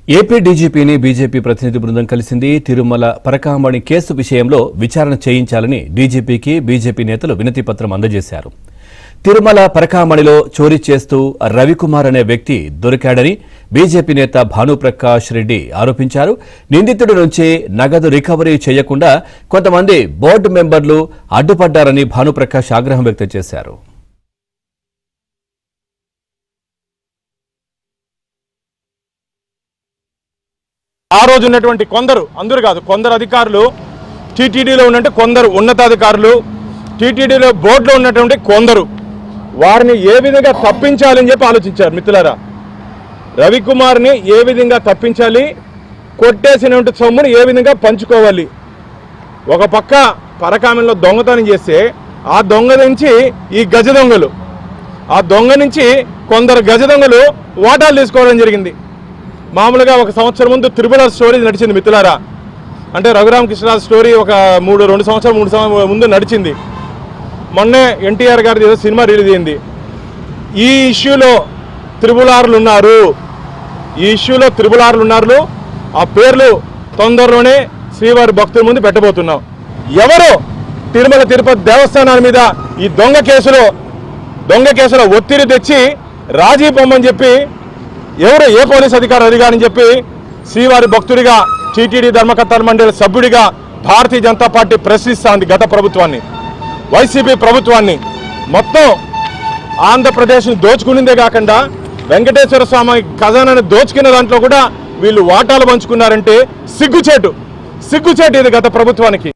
AP డీజీపీని BJP ప్రతినిధి బృందం కలిసింది. తిరుమల పరకామణి కేసు విషయంలో విచారణ చేయించాలని డీజీపీకి బీజేపీ నేతలు వినతి పత్రం అందజేశారు. తిరుమల పరకామణిలో చోరీ చేస్తూ రవికుమార్ అనే వ్యక్తి దొరికాడని బీజేపీ నేత భానుప్రకాష్ రెడ్డి ఆరోపించారు. నిందితుడి నుంచి నగదు రికవరీ చేయకుండా కొంతమంది బోర్డు మెంబర్లు అడ్డుపడ్డారని భానుప్రకాష్ ఆగ్రహం వ్యక్తం చేశారు. ఆ రోజు ఉన్నటువంటి అందరూ కాదు, కొందరు అధికారులు టీటీడీలో ఉన్నట్టు కొందరు ఉన్నతాధికారులు, టీటీడీలో బోర్డులో ఉన్నటువంటి కొందరు వారిని ఏ విధంగా తప్పించాలని చెప్పి ఆలోచించారు. మిత్రులారా, రవికుమార్ని ఏ విధంగా తప్పించాలి, కొట్టేసినటువంటి సొమ్ముని ఏ విధంగా పంచుకోవాలి. ఒక పక్క పరకామణిలో దొంగతనం చేస్తే ఆ దొంగ నుంచి ఈ గజ దొంగలు, ఆ దొంగ నుంచి కొందరు గజ దొంగలు వాటాలు తీసుకోవడం జరిగింది. మామూలుగా ఒక సంవత్సరం ముందు త్రిపుల స్టోరీ నడిచింది మిత్రులారా. అంటే రఘురామకృష్ణరాజు స్టోరీ ఒక 2 సంవత్సరాల ముందు నడిచింది. మొన్నే ఎన్టీఆర్ గారిది ఏదో సినిమా రిలీజ్ అయింది. ఈ ఇష్యూలో త్రిపులార్లు ఉన్నారు. ఆ పేర్లు తొందరలోనే శ్రీవారి భక్తుల ముందు పెట్టబోతున్నాం. ఎవరు తిరుమల తిరుపతి దేవస్థానాల మీద ఈ దొంగ కేసులో ఒత్తిడి తెచ్చి రాజీ పొమ్మని చెప్పి ఎవరు ఏ పోలీస్ అధికారి అడిగారని చెప్పి శ్రీవారి భక్తుడిగా, టీటీడీ ధర్మకర్తల మండలి సభ్యుడిగా భారతీయ జనతా పార్టీ ప్రశ్నిస్తోంది గత ప్రభుత్వాన్ని, వైసీపీ ప్రభుత్వాన్ని. మొత్తం ఆంధ్రప్రదేశ్ని దోచుకునిందే కాకుండా వెంకటేశ్వర స్వామి ఖజానాన్ని దోచుకున్న దాంట్లో కూడా వీళ్ళు వాటాలు పంచుకున్నారంటే సిగ్గుచేటు ఇది గత ప్రభుత్వానికి.